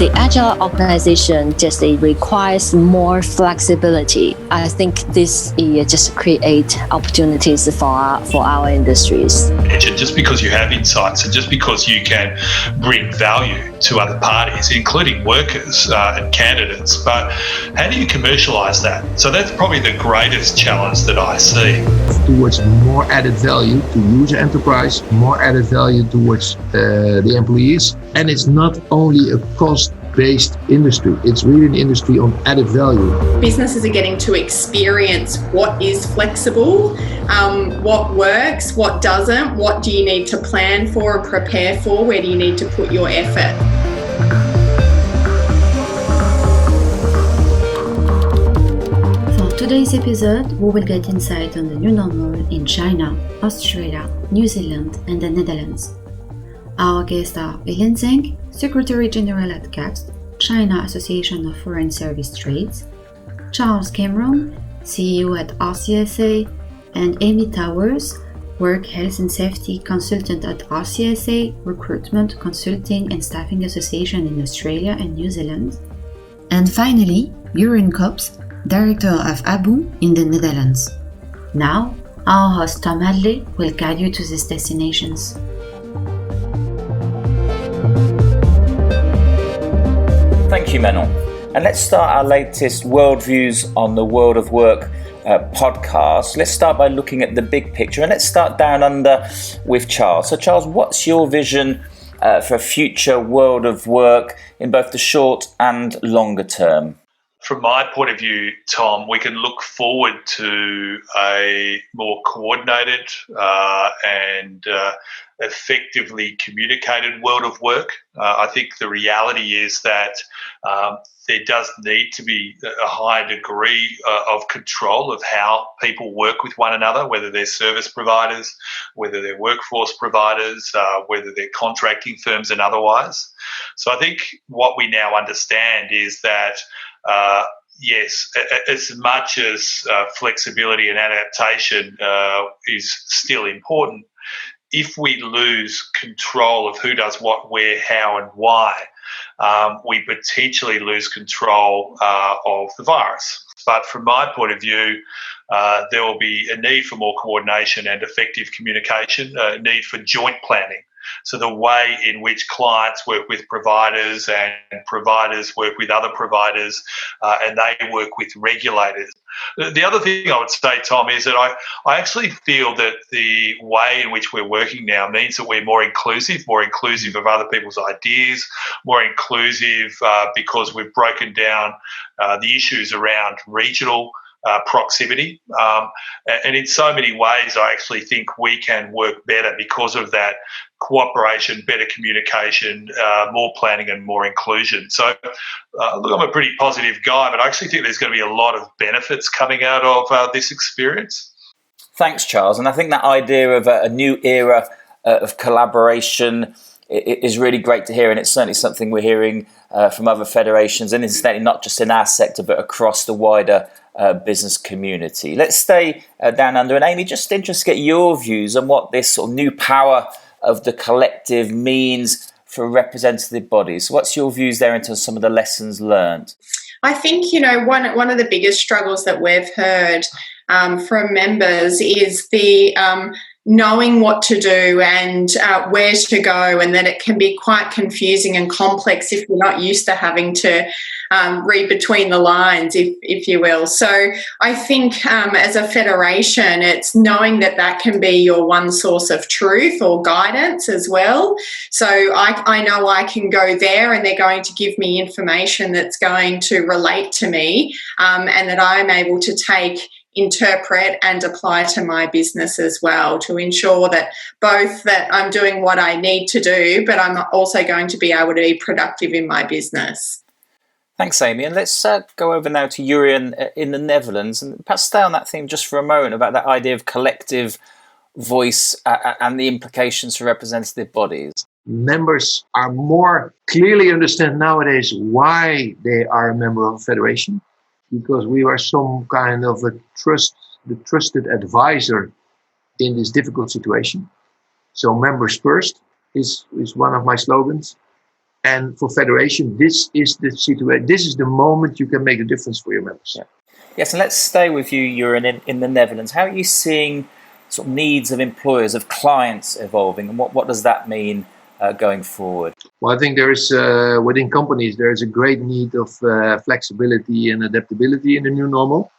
the agile organization just requires more flexibility. I think this just create opportunities for our industries. Just because you have insights and just because you can bring value to other parties, including workers and candidates, but how do you commercialize that? So that's probably the greatest challenge that I see. Towards more added value to user enterprise, more added value towards the employees. And it's not only a cost-based industry, it's really an industry on added value. Businesses are getting to experience what is flexible, what works, what doesn't, what do you need to plan for and prepare for, where do you need to put your effort. For today's episode, we will get insight on the new normal in China, Australia, New Zealand and the Netherlands. Our guests are Ellen Zeng, Secretary General at CAFST, China Association of Foreign Service Trades, Charles Cameron, CEO at RCSA, and Amy Towers, Work Health and Safety Consultant at RCSA, Recruitment, Consulting and Staffing Association in Australia and New Zealand. And finally, Jeroen Kops, Director of ABU in the Netherlands. Now, our host Tom Hadley will guide you to these destinations. Thank you, Manon. And let's start our latest Worldviews on the World of Work podcast. Let's start by looking at the big picture, and let's start down under with Charles. So Charles, what's your vision for a future world of work in both the short and longer term? From my point of view, Tom, we can look forward to a more coordinated and effectively communicated world of work. I think the reality is that there does need to be a high degree of control of how people work with one another, whether they're service providers, whether they're workforce providers, whether they're contracting firms and otherwise. So I think what we now understand is that yes, as much as flexibility and adaptation is still important, if we lose control of who does what, where, how and why, we potentially lose control of the virus. But from my point of view, there will be a need for more coordination and effective communication, a need for joint planning. So the way in which clients work with providers and providers work with other providers and they work with regulators. The other thing I would say, Tom, is that I actually feel that the way in which we're working now means that we're more inclusive of other people's ideas, more inclusive because we've broken down the issues around regional proximity. And in so many ways, I actually think we can work better because of that cooperation, better communication, more planning and more inclusion. So look, I'm a pretty positive guy, but I actually think there's going to be a lot of benefits coming out of this experience. Thanks, Charles. And I think that idea of a new era of collaboration is really great to hear, and it's certainly something we're hearing from other federations, and incidentally not just in our sector but across the wider business community. Let's stay down under, and Amy, just interested to get your views on what this sort of new power of the collective means for representative bodies. So what's your views there into some of the lessons learned? I think, one of the biggest struggles that we've heard from members is the knowing what to do and where to go, and that it can be quite confusing and complex if you're not used to having to read between the lines, if you will. So I think as a federation, it's knowing that can be your one source of truth or guidance as well. So I know I can go there and they're going to give me information that's going to relate to me and that I'm able to take, interpret and apply to my business as well, to ensure that both that I'm doing what I need to do, but I'm also going to be able to be productive in my business. Thanks, Amy. And let's go over now to Jeroen in the Netherlands, and perhaps stay on that theme just for a moment about that idea of collective voice and the implications for representative bodies. Members are more clearly understand nowadays why they are a member of a federation, because we are some kind of the trusted advisor in this difficult situation. So members first is one of my slogans. And for federation, this is the situation. This is the moment you can make a difference for your members. Yeah. Yes, and let's stay with you, Jeroen, in the Netherlands. How are you seeing sort of needs of employers, of clients evolving, and what does that mean going forward? Well, I think there is, within companies, there is a great need of flexibility and adaptability in the new normal,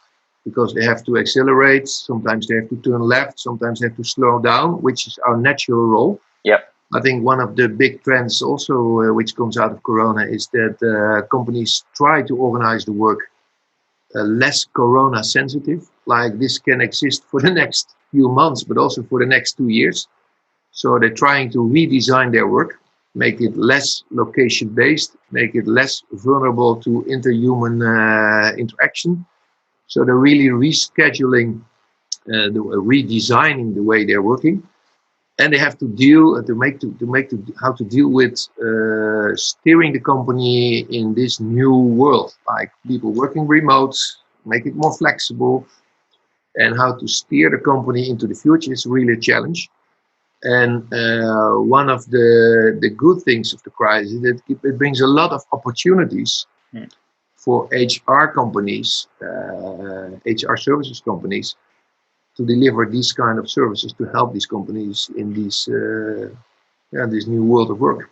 because they have to accelerate. Sometimes they have to turn left. Sometimes they have to slow down, which is our natural role. Yep. I think one of the big trends also, which comes out of Corona, is that companies try to organize the work less Corona sensitive. Like this can exist for the next few months, but also for the next 2 years. So they're trying to redesign their work, make it less location based, make it less vulnerable to interhuman interaction. So they're really rescheduling, redesigning the way they're working. And they have to deal how to deal with steering the company in this new world, like people working remote, make it more flexible, and how to steer the company into the future is really a challenge. And one of the good things of the crisis is that it brings a lot of opportunities for HR companies, HR services companies, to deliver these kind of services to help these companies in this new world of work.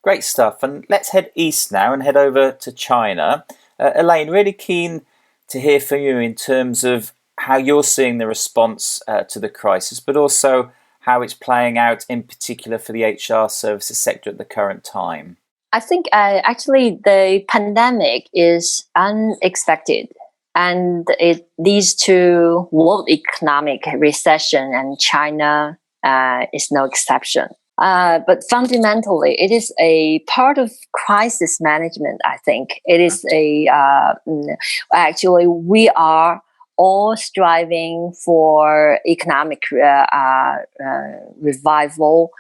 Great stuff. And let's head east now and head over to China. Elaine, really keen to hear from you in terms of how you're seeing the response to the crisis, but also how it's playing out in particular for the HR services sector at the current time. I think actually the pandemic is unexpected, and it leads to world economic recession, and China is no exception. But fundamentally, it is a part of crisis management, I think. It is actually, we are all striving for economic revival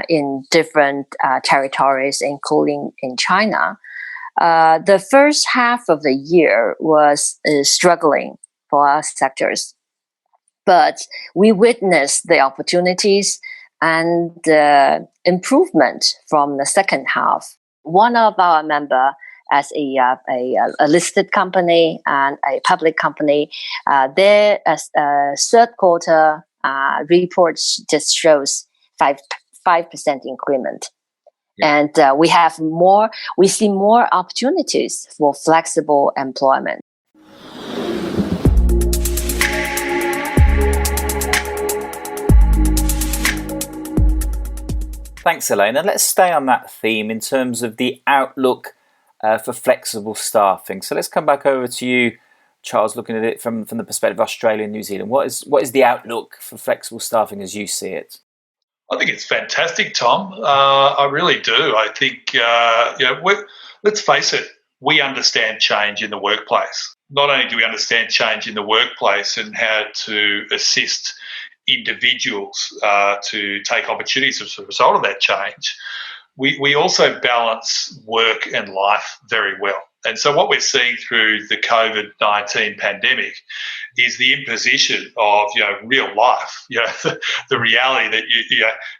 in different territories, including in China. The first half of the year was struggling for our sectors, but we witnessed the opportunities and improvement from the second half. One of our members, as a listed company and a public company, their third quarter reports just shows 5% increment. Yeah. And we see more opportunities for flexible employment. Thanks, Elaine. And let's stay on that theme in terms of the outlook for flexible staffing. So let's come back over to you, Charles, looking at it from the perspective of Australia and New Zealand. What is the outlook for flexible staffing as you see it? I think it's fantastic, Tom. I really do. I think, let's face it, we understand change in the workplace. Not only do we understand change in the workplace and how to assist individuals to take opportunities as a result of that change, we also balance work and life very well. And so what we're seeing through the COVID-19 pandemic is the imposition of, real life, the reality that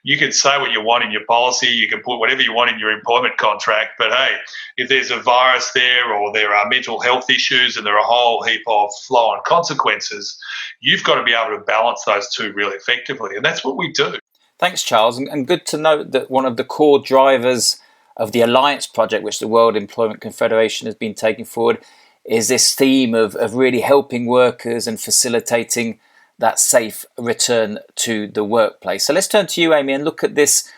you can say what you want in your policy, you can put whatever you want in your employment contract, but hey, if there's a virus there or there are mental health issues and there are a whole heap of flow-on consequences, you've got to be able to balance those two really effectively. And that's what we do. Thanks, Charles. And good to note that one of the core drivers of the Alliance project, which the World Employment Confederation has been taking forward, is this theme of really helping workers and facilitating that safe return to the workplace. So let's turn to you, Amy, and look at this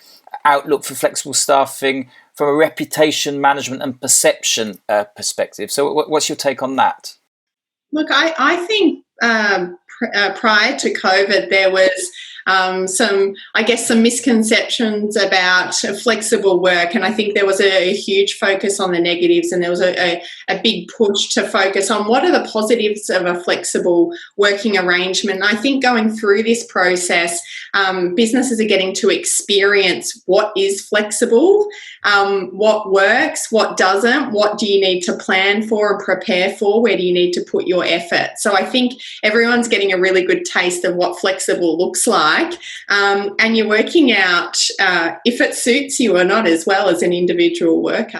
outlook for flexible staffing from a reputation management and perception perspective. So what's your take on that? Look, I think prior to COVID, there was some misconceptions about flexible work, and I think there was a huge focus on the negatives, and there was a big push to focus on what are the positives of a flexible working arrangement. And I think going through this process, businesses are getting to experience what is flexible, what works, what doesn't, what do you need to plan for and prepare for, where do you need to put your effort. So I think everyone's getting a really good taste of what flexible looks like. like, and you're working out if it suits you or not as well as an individual worker.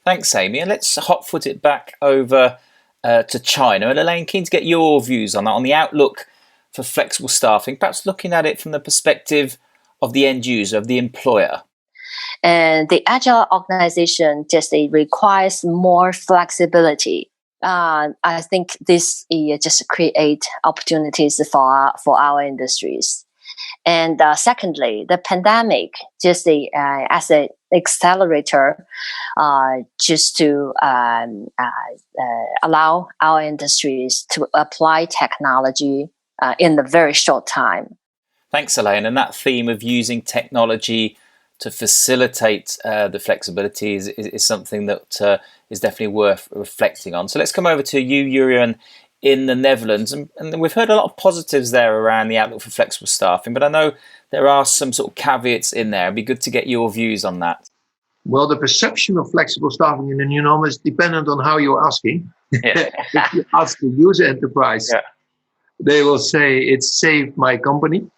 Thanks, Amy. And let's hot-foot it back over to China. And Elaine, keen to get your views on that, on the outlook for flexible staffing, perhaps looking at it from the perspective of the end user, of the employer. And the agile organization it requires more flexibility. I think this just create opportunities for our industries. And secondly, the pandemic as an accelerator, just to allow our industries to apply technology in a very short time. Thanks, Elaine. And that theme of using technology to facilitate the flexibility is something that is definitely worth reflecting on. So let's come over to you, Jurian, in the Netherlands. And we've heard a lot of positives there around the outlook for flexible staffing, but I know there are some sort of caveats in there. It'd be good to get your views on that. Well, the perception of flexible staffing in the new norm is dependent on how you're asking. Yeah. If you ask the user enterprise, they will say it's saved my company.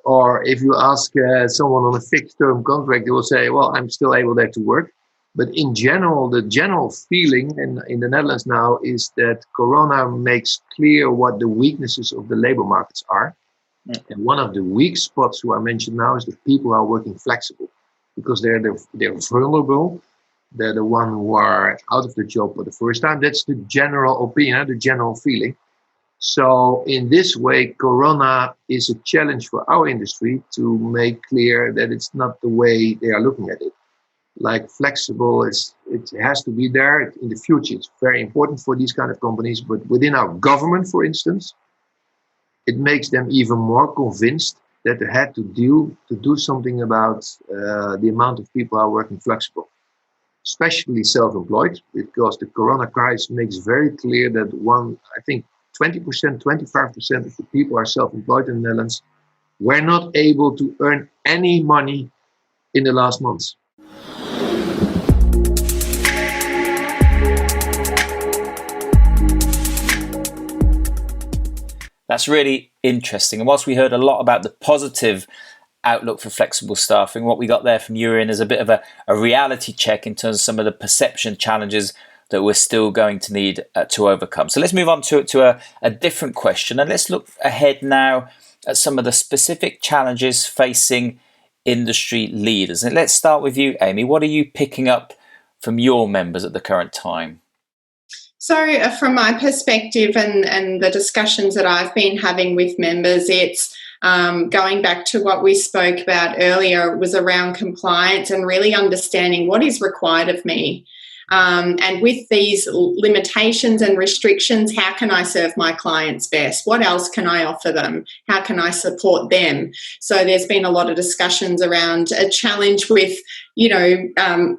Or if you ask someone on a fixed term contract, they will say, well, I'm still able there to work. But in general, the general feeling in the Netherlands now is that Corona makes clear what the weaknesses of the labor markets are. And one of the weak spots who I mentioned now is that people are working flexible because they're vulnerable. They're the one who are out of the job for the first time. That's the general opinion, the general feeling. So in this way, Corona is a challenge for our industry to make clear that it's not the way they are looking at it. Like flexible, it has to be there. In the future, it's very important for these kind of companies. But within our government, for instance, it makes them even more convinced that they had to do something about the amount of people are working flexible, especially self-employed, because the Corona crisis makes very clear that 20%, 25% of the people are self-employed in the Netherlands were not able to earn any money in the last months. That's really interesting. And whilst we heard a lot about the positive outlook for flexible staffing, what we got there from Jurian is a bit of a reality check in terms of some of the perception challenges that we're still going to need to overcome. So let's move on to a different question, and let's look ahead now at some of the specific challenges facing industry leaders. And let's start with you, Amy. What are you picking up from your members at the current time? So from my perspective and the discussions that I've been having with members, it's going back to what we spoke about earlier, was around compliance and really understanding what is required of me. And with these limitations and restrictions, how can I serve my clients best? What else can I offer them? How can I support them? So there's been a lot of discussions around a challenge with,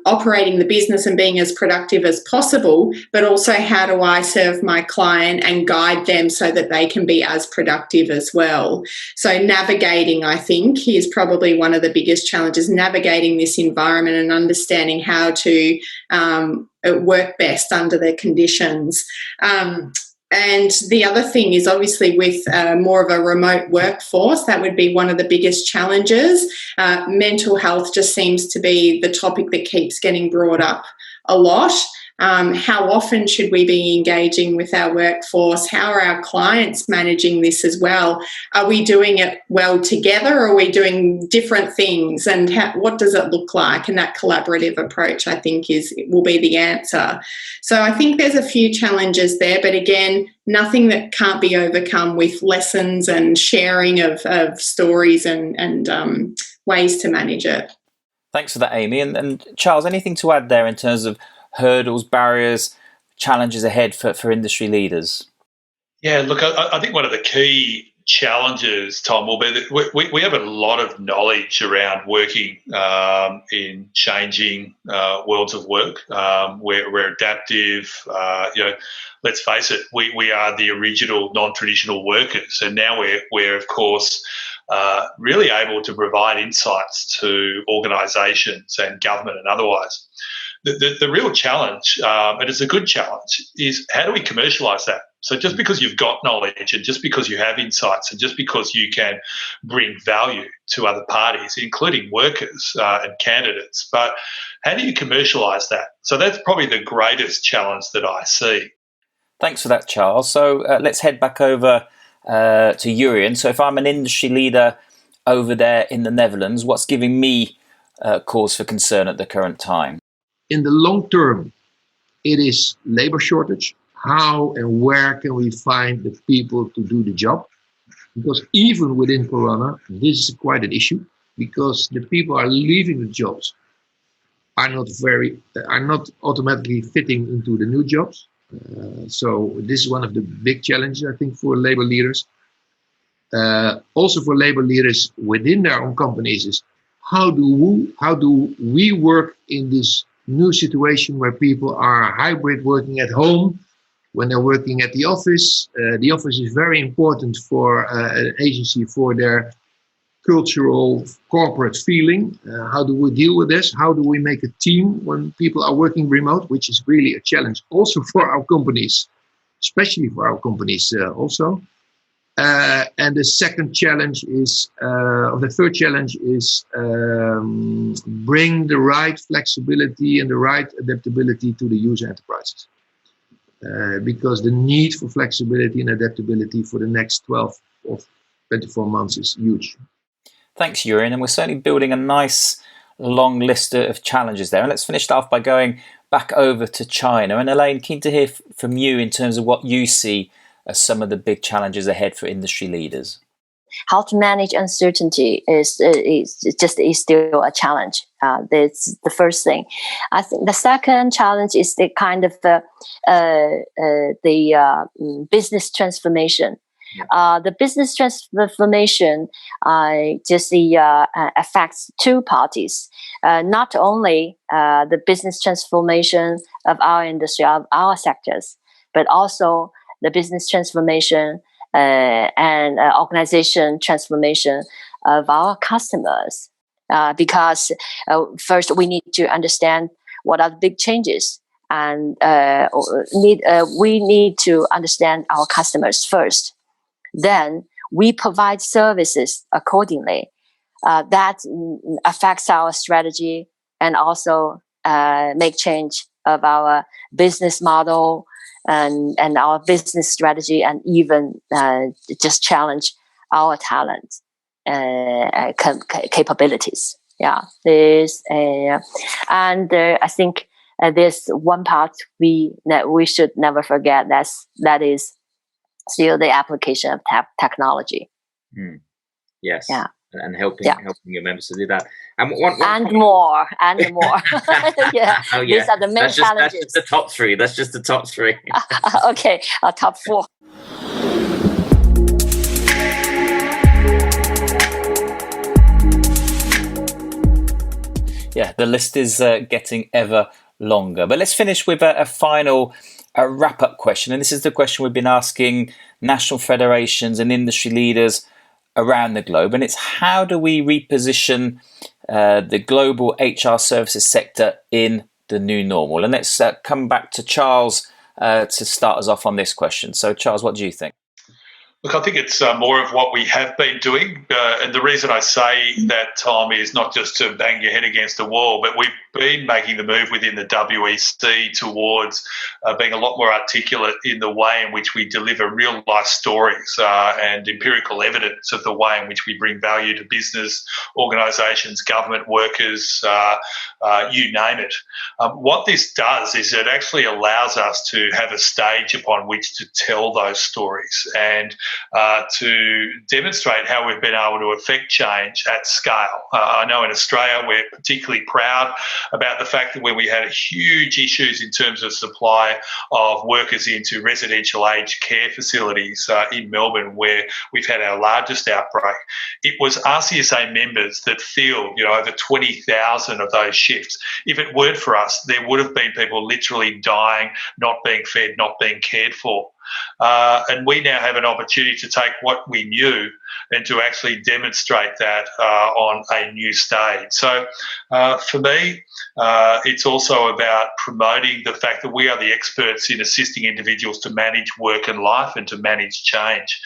operating the business and being as productive as possible, but also how do I serve my client and guide them so that they can be as productive as well? So navigating, I think, is probably one of the biggest challenges, navigating this environment and understanding how to work best under the conditions. And the other thing is obviously with more of a remote workforce, that would be one of the biggest challenges. Mental health just seems to be the topic that keeps getting brought up a lot. How often should we be engaging with our workforce? How are our clients managing this as well? Are we doing it well together, or are we doing different things? And what does it look like? And that collaborative approach, I think, will be the answer. So I think there's a few challenges there, but again, nothing that can't be overcome with lessons and sharing of stories and ways to manage it. Thanks for that, Amy. And Charles, anything to add there in terms of hurdles, barriers, challenges ahead for industry leaders? Yeah, look, I think one of the key challenges, Tom, will be that we have a lot of knowledge around working in changing worlds of work. We're adaptive. Let's face it, we are the original non-traditional workers, and now we're of course really able to provide insights to organisations and government and otherwise. the real challenge, and it's a good challenge, is how do we commercialise that? So just because you've got knowledge and just because you have insights and just because you can bring value to other parties, including workers and candidates, but how do you commercialise that? So that's probably the greatest challenge that I see. Thanks for that, Charles. So let's head back over to Jurjen. So if I'm an industry leader over there in the Netherlands, what's giving me cause for concern at the current time? In the long term, it is labor shortage. How and where can we find the people to do the job? Because even within Corona, this is quite an issue because the people are leaving the jobs are not automatically fitting into the new jobs. So this is one of the big challenges, I think, for labor leaders. Also for labor leaders within their own companies is how do we work in this new situation where people are hybrid working at home when they're working at the office. The office is very important for an agency for their cultural corporate feeling. How do we deal with this? How do we make a team when people are working remote, which is really a challenge also for our companies, especially for our companies also. And the third challenge is bring the right flexibility and the right adaptability to the user enterprises. Because the need for flexibility and adaptability for the next 12 or 24 months is huge. Thanks, Jurjen. And we're certainly building a nice long list of challenges there. And let's finish that off by going back over to China. And Elaine, keen to hear from you in terms of what you see as some of the big challenges ahead for industry leaders. How to manage uncertainty is still a challenge. That's the first thing. I think the second challenge is the kind of the business transformation. The business transformation affects two parties. Not only the business transformation of our industry, of our sectors, but also the business transformation and organization transformation of our customers. Because first we need to understand what are the big changes, and we need to understand our customers first. Then we provide services accordingly. That affects our strategy and also make change of our business model and our business strategy, and even just challenge our talent capabilities. Yeah, I think there's one part we should never forget. That is still the application of technology. Yes. Yeah. And helping your members to do that. And more. Yeah. Oh, yeah. These are the main challenges. That's just the top three. That's just the top three. Okay, top four. Yeah, the list is getting ever longer. But let's finish with a final wrap-up question. And this is the question we've been asking national federations and industry leaders around the globe. And it's how do we reposition the global HR services sector in the new normal? And let's come back to Charles to start us off on this question. So, Charles, what do you think? Look, I think it's more of what we have been doing. And the reason I say that, Tom, is not just to bang your head against the wall, but we've been making the move within the WEC towards being a lot more articulate in the way in which we deliver real-life stories and empirical evidence of the way in which we bring value to business, organisations, government workers, you name it. What this does is it actually allows us to have a stage upon which to tell those stories and to demonstrate how we've been able to affect change at scale. I know in Australia we're particularly proud about the fact that when we had huge issues in terms of supply of workers into residential aged care facilities in Melbourne, where we've had our largest outbreak, it was RCSA members that filled, over 20,000 of those shifts. If it weren't for us, there would have been people literally dying, not being fed, not being cared for. And we now have an opportunity to take what we knew and to actually demonstrate that on a new stage. So for me, it's also about promoting the fact that we are the experts in assisting individuals to manage work and life and to manage change.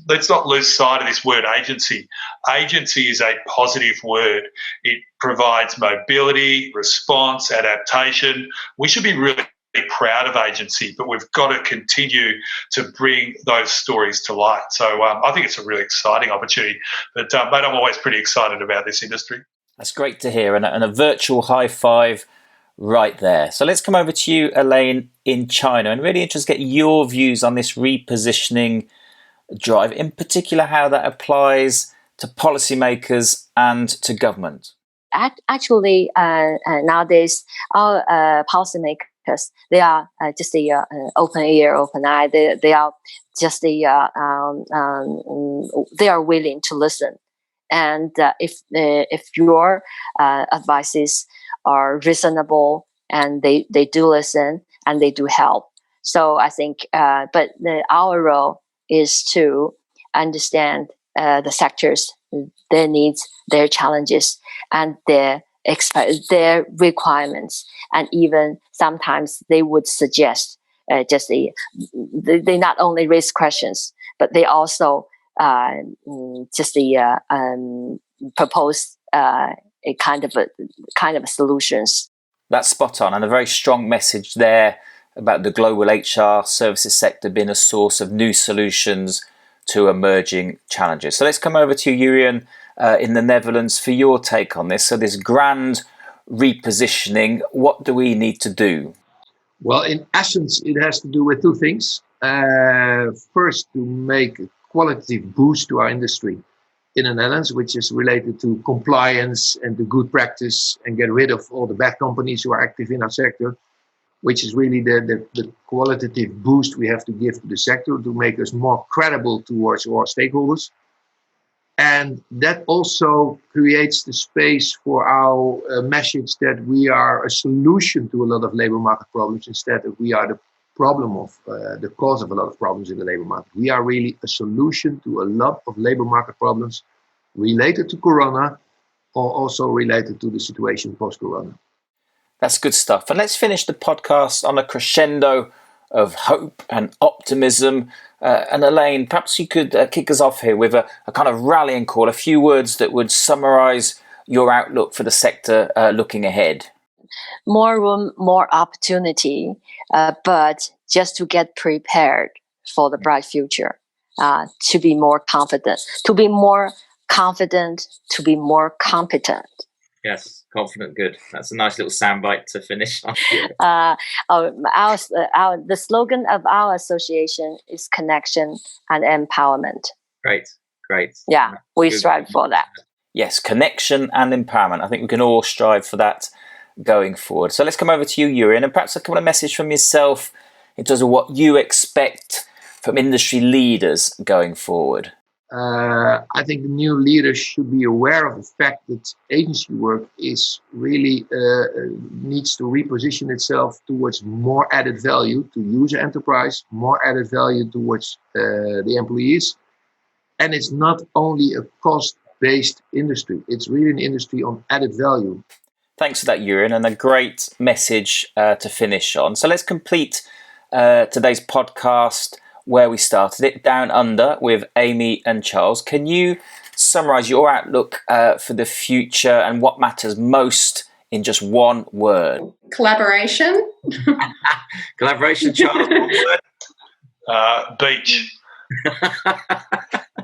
Let's not lose sight of this word agency. Agency is a positive word. It provides mobility, response, adaptation. We should be really proud of agency, but we've got to continue to bring those stories to light. So I think it's a really exciting opportunity. But mate, I'm always pretty excited about this industry. That's great to hear, and a virtual high five right there. So let's come over to you, Elaine, in China, and really interested to get your views on this repositioning drive, in particular how that applies to policymakers and to government. Actually, nowadays, our policymakers, they are just the open ear, open eye. They are just they are willing to listen. And if your advices are reasonable and they do listen and they do help. So I think, but our role is to understand the sectors, their needs, their challenges, and their requirements, and even sometimes they would suggest they not only raise questions, but they also propose a kind of solutions. That's spot on, and a very strong message there about the global HR services sector being a source of new solutions to emerging challenges. So let's come over to you, Jurjen, in the Netherlands for your take on this. So this grand repositioning, what do we need to do? Well, in essence, it has to do with two things. First, to make a qualitative boost to our industry in the Netherlands, which is related to compliance and to good practice, and get rid of all the bad companies who are active in our sector, which is really the qualitative boost we have to give to the sector to make us more credible towards our stakeholders. And that also creates the space for our message that we are a solution to a lot of labor market problems, instead of we are the problem of the cause of a lot of problems in the labor market. We are really a solution to a lot of labor market problems related to Corona, or also related to the situation post-Corona. That's good stuff. And let's finish the podcast on a crescendo of hope and optimism. And Elaine, perhaps you could kick us off here with a kind of rallying call, a few words that would summarize your outlook for the sector looking ahead. More room, more opportunity, but just to get prepared for the bright future, to be more confident, to be more competent. Yes, confident, good. That's a nice little soundbite to finish on. The slogan of our association is connection and empowerment. Great. Yeah, we strive for that. Yes, connection and empowerment. I think we can all strive for that going forward. So let's come over to you, Jurjen, and perhaps a couple of messages from yourself in terms of what you expect from industry leaders going forward. I think the new leaders should be aware of the fact that agency work is really needs to reposition itself towards more added value to user enterprise, more added value towards the employees. And it's not only a cost-based industry, it's really an industry on added value. Thanks for that, Jurjen, and a great message to finish on. So let's complete today's podcast where we started it, Down Under, with Amy and Charles. Can you summarise your outlook for the future and what matters most in just one word? Collaboration. Collaboration, Charles, one word. Beach.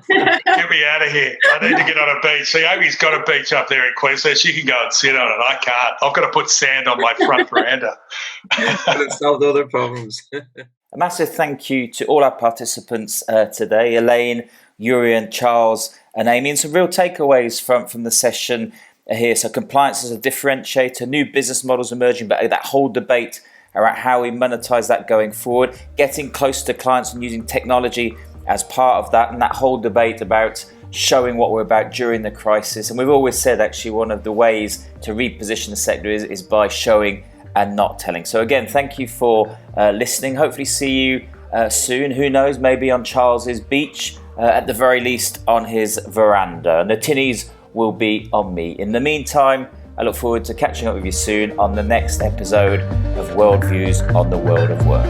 Get me out of here. I need to get on a beach. See, Amy's got a beach up there in Queensland. She can go and sit on it. I can't. I've got to put sand on my front veranda. It's solved all the problems. A massive thank you to all our participants today, Elaine, Jurjen, Charles and Amy, and some real takeaways from the session here. So compliance as a differentiator, new business models emerging, but that whole debate around how we monetize that going forward, getting close to clients and using technology as part of that, and that whole debate about showing what we're about during the crisis. And we've always said actually one of the ways to reposition the sector is by showing and not telling. So again, thank you for listening. Hopefully see you soon. Who knows, maybe on Charles's beach, at the very least on his veranda. And the tinnies will be on me. In the meantime, I look forward to catching up with you soon on the next episode of Worldviews on the World of Work.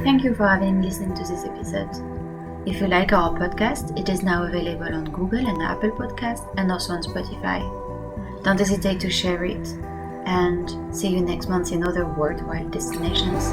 Thank you for having listened to this episode. If you like our podcast, it is now available on Google and Apple Podcasts and also on Spotify. Don't hesitate to share it, and see you next month in other worldwide destinations.